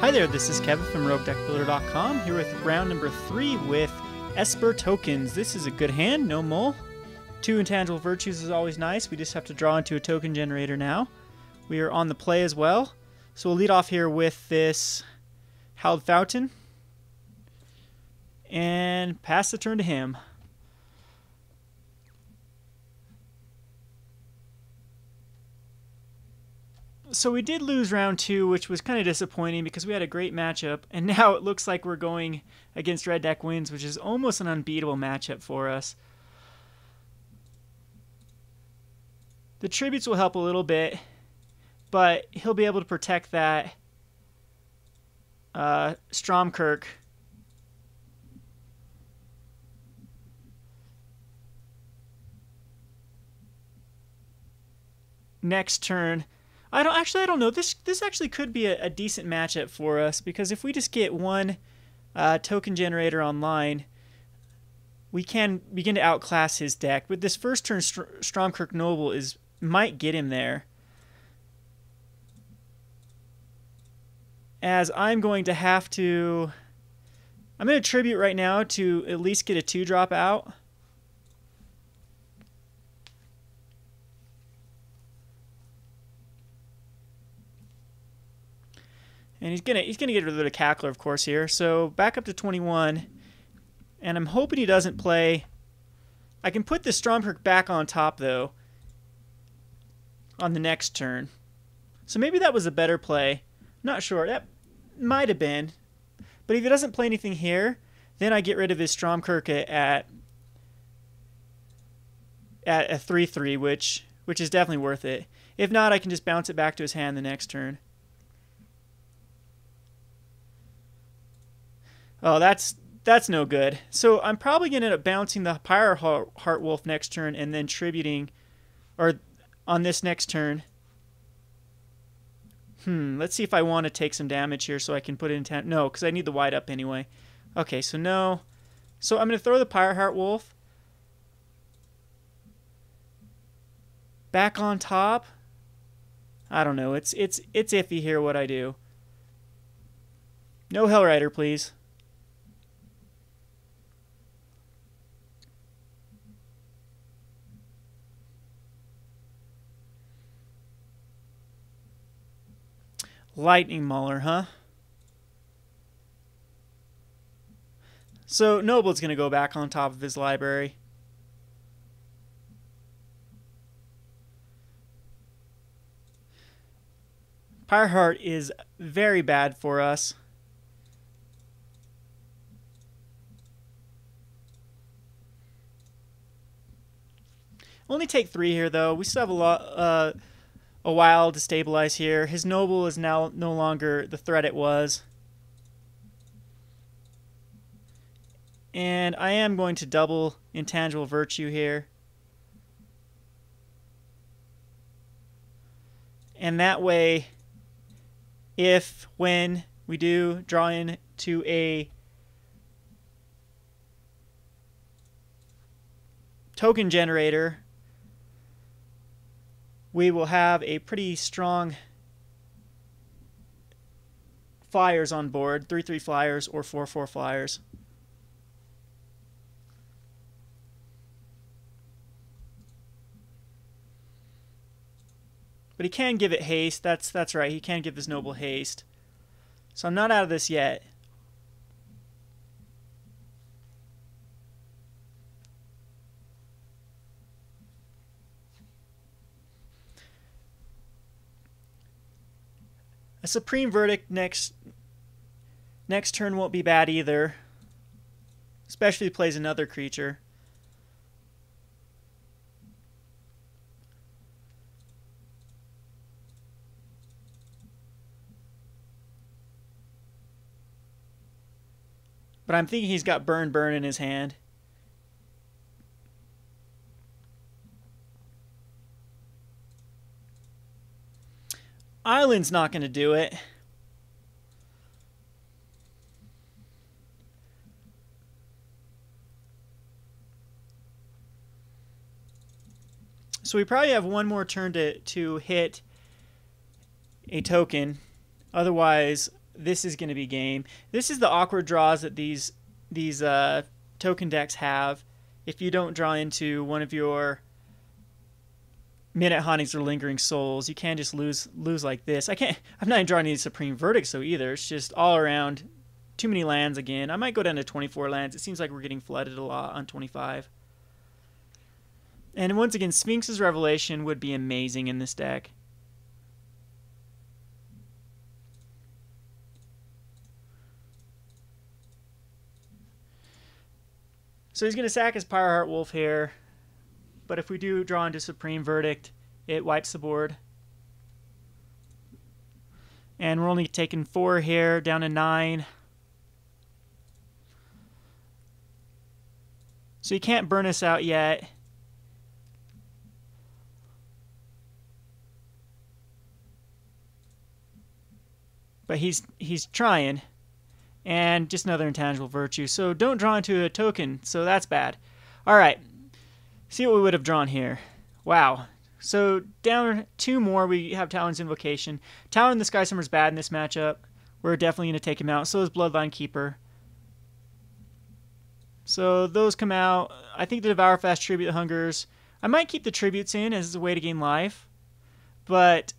Hi there, this is Kevin from Roguedeckbuilder.com here with round number 3 with Esper tokens. This is a good hand, no mull. 2 intangible virtues is always nice. We just have to draw into a token generator now. We are on the play as well. So we'll lead off here with this Howled Fountain and pass the turn to him. So we did lose round 2, which was kind of disappointing because we had a great matchup, and now it looks like we're going against Red Deck Wins, which is almost an unbeatable matchup for us. The tributes will help a little bit, but he'll be able to protect that Stromkirk. Next turn. I don't know. This actually could be a decent matchup for us, because if we just get one token generator online, we can begin to outclass his deck. But this first turn Stromkirk Noble might get him there, as I'm going to tribute right now to at least get a 2-drop out. And he's gonna get rid of the Cackler, of course, here. So back up to 21, and I'm hoping he doesn't play. I can put the Stromkirk back on top though on the next turn. So maybe that was a better play. Not sure. That might have been. But if he doesn't play anything here, then I get rid of his Stromkirk at a 3/3, which is definitely worth it. If not, I can just bounce it back to his hand the next turn. Oh, that's no good. So I'm probably going to end up bouncing the Pyre Heartwolf next turn and then tributing, or on this next turn. Let's see if I want to take some damage here so I can put it in no, because I need the white up anyway. Okay, so no. So I'm going to throw the Pyre Heartwolf back on top. I don't know. It's iffy here what I do. No Hellrider, please. Lightning Mauler, huh? So Noble's going to go back on top of his library. Pyreheart is very bad for us. Only take 3 here, though. We still have a while to stabilize here. His Noble is now no longer the threat it was. And I am going to double Intangible Virtue here. And that way, when we do draw into a token generator, we will have a pretty strong flyers on board, 3/3 flyers or 4/4 flyers. But he can give it haste. That's right. He can give his Noble haste. So I'm not out of this yet. A Supreme Verdict next turn won't be bad either, especially if he plays another creature. But I'm thinking he's got Burn in his hand. Island's not going to do it. So we probably have one more turn to hit a token. Otherwise, this is going to be game. This is the awkward draws that these token decks have. If you don't draw into one of your Minute Hauntings or Lingering Souls, you can just lose like this. I'm not even drawing any Supreme Verdicts, so either. It's just all around too many lands again. I might go down to 24 lands. It seems like we're getting flooded a lot on 25. And once again, Sphinx's Revelation would be amazing in this deck. So he's going to sack his Pyreheart Wolf here. But if we do draw into Supreme Verdict, it wipes the board. And we're only taking 4 here, down to 9. So he can't burn us out yet. But he's trying. And just another intangible virtue. So don't draw into a token, so that's bad. Alright. See what we would have drawn here. Wow. So down 2 more, we have Talon's Invocation. Talon the Sky Summer's bad in this matchup. We're definitely going to take him out. So is Bloodline Keeper. So those come out. I think the Devour Fast Tribute Hungers. I might keep the Tributes in as a way to gain life. But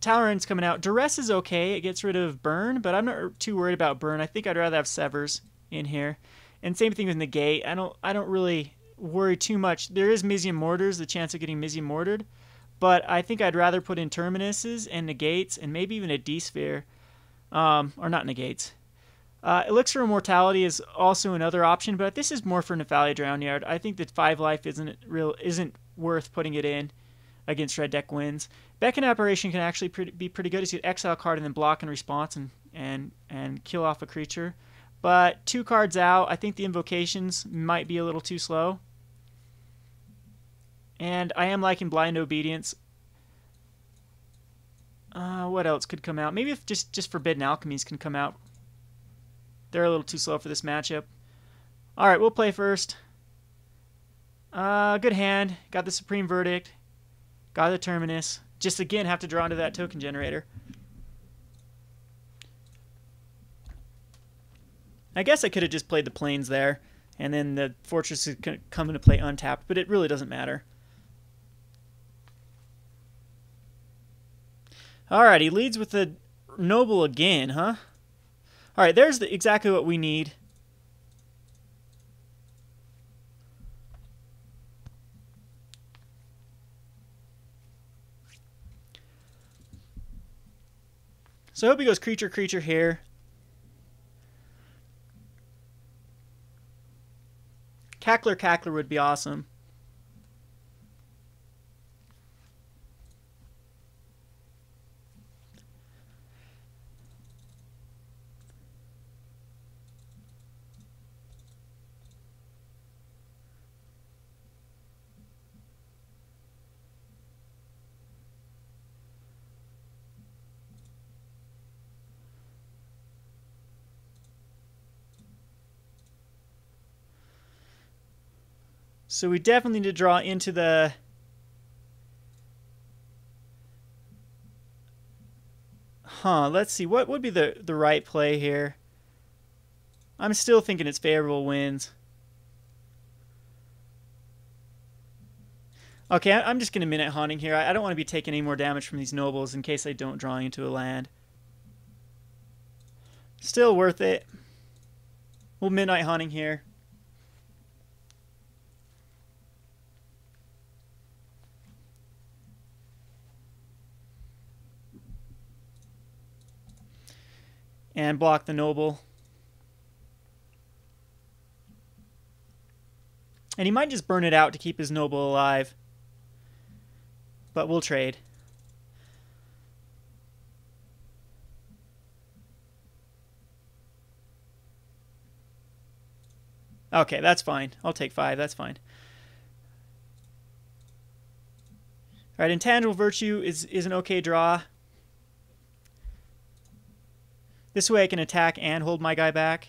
Talon's coming out. Duress is okay. It gets rid of Burn, but I'm not too worried about Burn. I think I'd rather have Severs in here. And same thing with Negate. I don't really worry too much. There is Mizium Mortars, the chance of getting Mizium Mortared, but I think I'd rather put in Terminuses and Negates and maybe even a D-Sphere. Or not Negates. Elixir of Immortality is also another option, but this is more for Nephalia Drownyard. I think that 5 life isn't worth putting it in against red deck wins. Beckon Apparition can actually be pretty good. It's you exile a card and then block in response and kill off a creature. But 2 cards out, I think the Invocations might be a little too slow. And I am liking Blind Obedience. What else could come out? Maybe if just Forbidden Alchemies can come out. They're a little too slow for this matchup. Alright, we'll play first. Good hand. Got the Supreme Verdict. Got the Terminus. Just again have to draw into that token generator. I guess I could have just played the Plains there, and then the Fortress could come into play untapped, but it really doesn't matter. Alright, he leads with the Noble again, huh? Alright, there's exactly what we need. So I hope he goes creature here. Cackler would be awesome. So we definitely need to draw into the let's see, what would be the right play here? I'm still thinking it's favorable wins. Okay, I'm just going to Minute Haunting here. I don't want to be taking any more damage from these nobles in case I don't draw into a land. Still worth it. We'll Midnight Haunting here. And block the Noble. And he might just burn it out to keep his Noble alive. But we'll trade. Okay, that's fine. I'll take 5. That's fine. Alright, Intangible Virtue is an okay draw. This way I can attack and hold my guy back.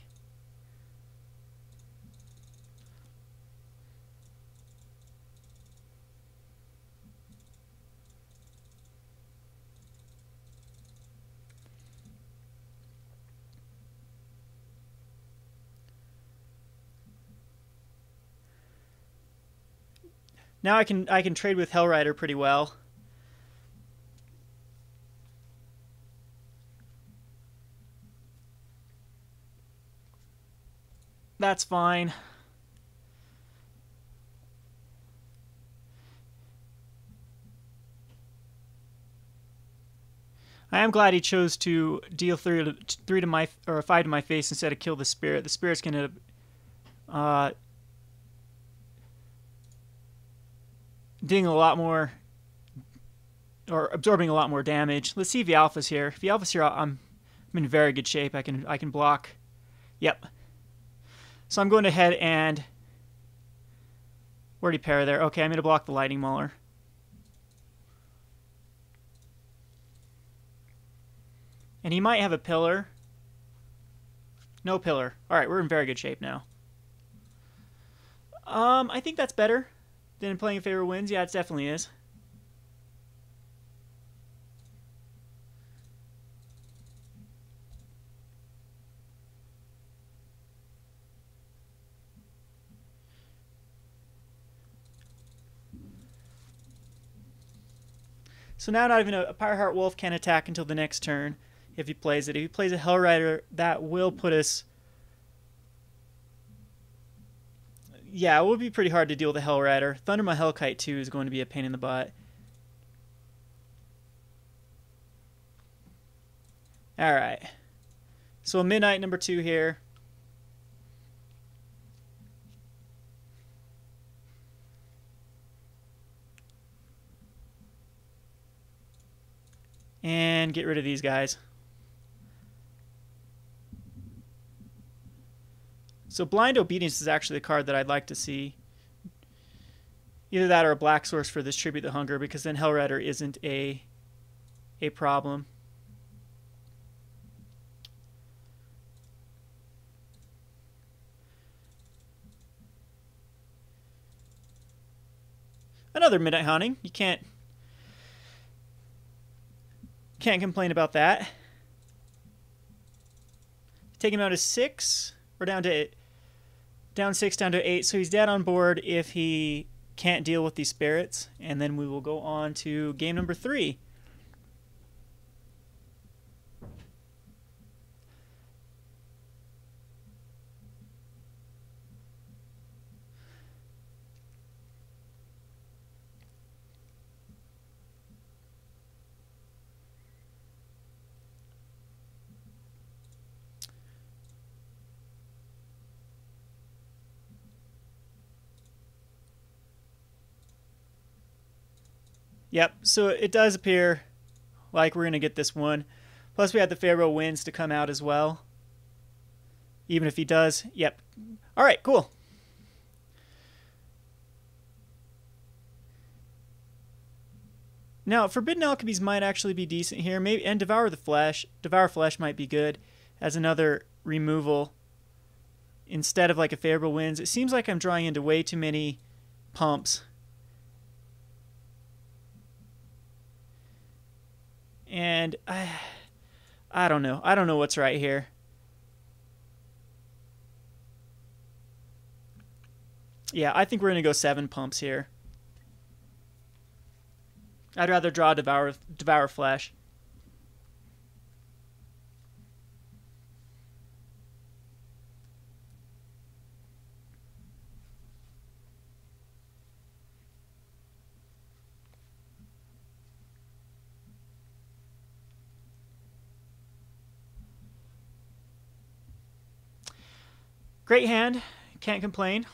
Now I can trade with Hellrider pretty well. That's fine. I am glad he chose to deal 3 to my, or 5 to my face instead of kill the spirit. The spirit's gonna doing a lot more, or absorbing a lot more damage. Let's see if the alpha's here. If the alpha's here, I'm in very good shape. I can block. Yep. So I'm going ahead and where'd he pair there? Okay, I'm gonna block the lightning mauler. And he might have a pillar. No pillar. Alright, we're in very good shape now. I think that's better than playing a favorite wins. Yeah, it definitely is. So now not even a Fireheart Wolf can attack until the next turn if he plays it. If he plays a Hellrider, that will put us... Yeah, it will be pretty hard to deal with the Hellrider. Thundermaw Hellkite 2 is going to be a pain in the butt. Alright. So a Midnight number 2 here. And get rid of these guys. So Blind Obedience is actually the card that I'd like to see. Either that or a black source for this Tribute the Hunger, because then Hellrider isn't a problem. Another Midnight Haunting. You can't complain about that. Take him out to 6. We're down to 6, down to 8. So he's dead on board if he can't deal with these spirits. And then we will go on to game number 3. Yep, so it does appear like we're going to get this one. Plus we have the Pharaoh Winds to come out as well. Even if he does. Yep. Alright, cool. Now, Forbidden Alchemies might actually be decent here. Maybe, and Devour Flesh might be good as another removal instead of like a Favorable Winds. It seems like I'm drawing into way too many pumps. And I don't know. I don't know what's right here. Yeah, I think we're going to go 7 pumps here. I'd rather draw Devour Flesh. Great hand. Can't complain.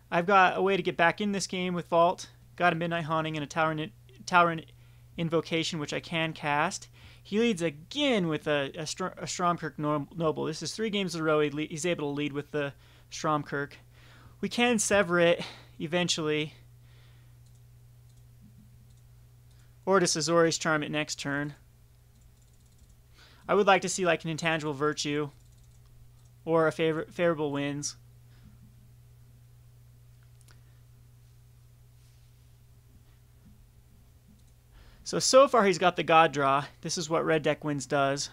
I've got a way to get back in this game with Vault. Got a Midnight Haunting and a Tower Invocation, which I can cast. He leads again with a Stromkirk Noble. This is 3 games in a row he's able to lead with the Stromkirk. We can sever it eventually. Or just Azorius Charm it next turn. I would like to see like an Intangible Virtue or a Favorable Winds. So far he's got the God Draw. This is what Red Deck Wins does.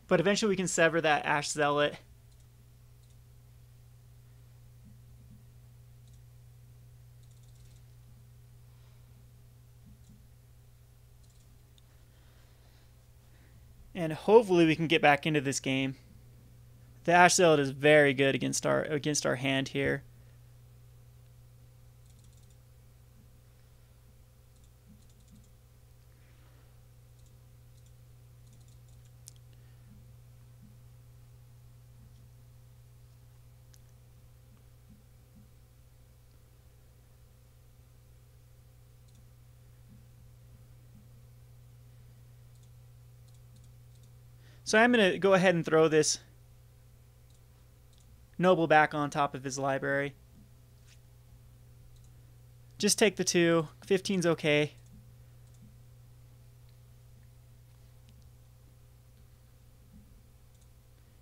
But eventually we can sever that Ash Zealot. And hopefully we can get back into this game. The Ash Zealot is very good against our hand here. So I'm going to go ahead and throw this noble back on top of his library. Just take the 2. 15's okay.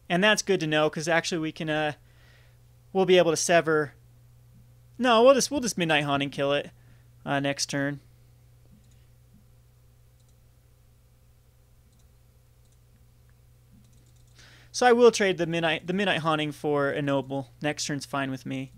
And that's good to know, because actually we can we'll be able to sever. No, we'll just Midnight Haunting kill it next turn. So I will trade the Midnight Haunting for a noble. Next turn's fine with me.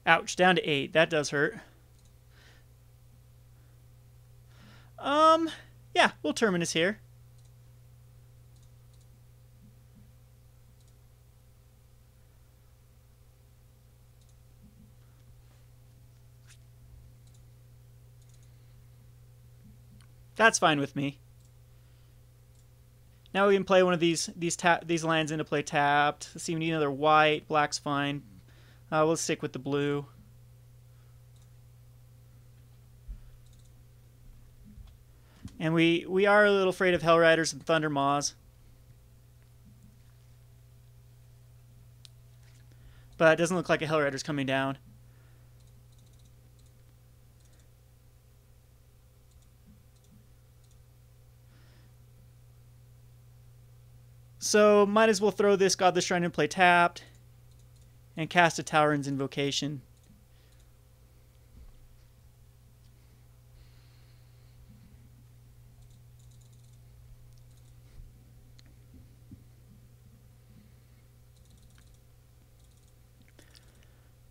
Ouch, down to 8. That does hurt. Yeah, we'll Terminus here. That's fine with me. Now we can play one of these lands into play tapped. Let's see, we need another white. Black's fine. We'll stick with the blue. And we are a little afraid of Hell Riders and Thunder Maws. But it doesn't look like a Hell Rider's coming down. So might as well throw this Godless Shrine and play tapped and cast a Tauren's Invocation.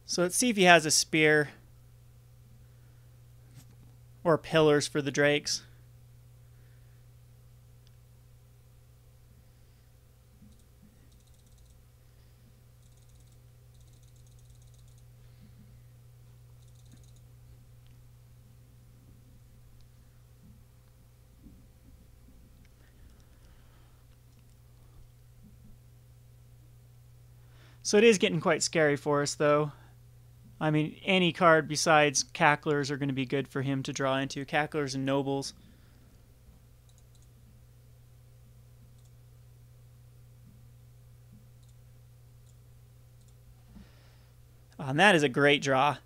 So let's see if he has a spear or pillars for the drakes. So it is getting quite scary for us, though. I mean, any card besides Cacklers are going to be good for him to draw into. Cacklers and Nobles. Oh, and that is a great draw.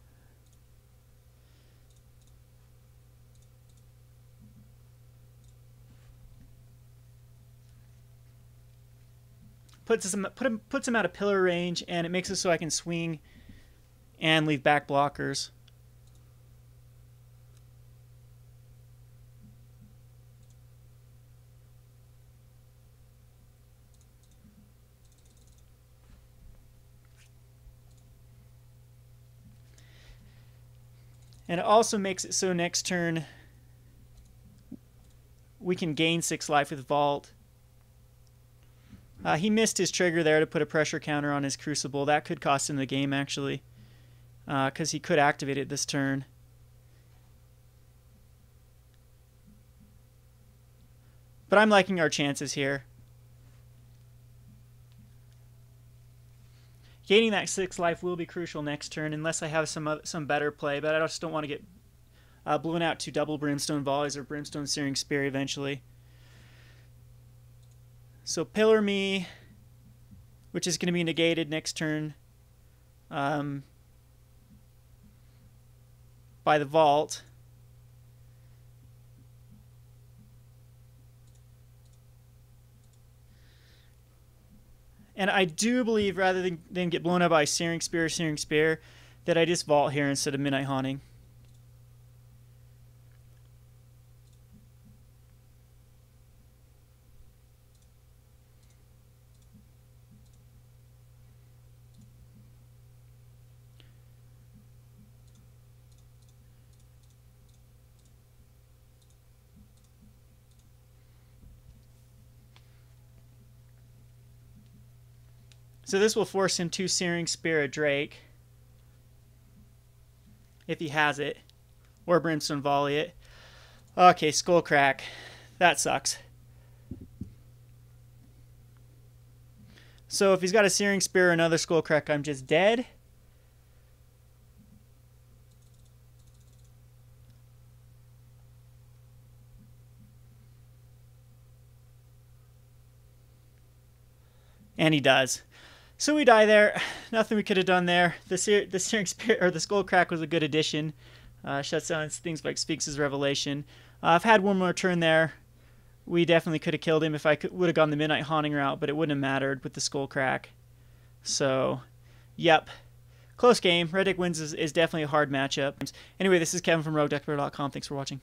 Puts him out of pillar range, and it makes it so I can swing and leave back blockers. And it also makes it so next turn we can gain 6 life with Vault. He missed his trigger there to put a pressure counter on his Crucible. That could cost him the game, actually, because he could activate it this turn. But I'm liking our chances here. Gaining that 6 life will be crucial next turn unless I have some better play, but I just don't want to get blown out to double Brimstone Volleys or Brimstone Searing Spear eventually. So Pillar Me, which is going to be negated next turn by the Vault. And I do believe, rather than get blown up by Searing Spear, that I just Vault here instead of Midnight Haunting. So this will force him to Searing Spear a Drake, if he has it, or Brimstone Volley it. Okay, Skullcrack. That sucks. So if he's got a Searing Spear or another Skullcrack, I'm just dead. And he does. So we die there. Nothing we could have done there. The Searing Spear or the Skullcrack was a good addition. Shuts down things like Sphinx's Revelation. I've had one more turn there. We definitely could have killed him if I would have gone the Midnight Haunting route, but it wouldn't have mattered with the Skullcrack. So, yep. Close game. Red Deck wins is definitely a hard matchup. Anyway, this is Kevin from Roguedeckbuilder.com. Thanks for watching.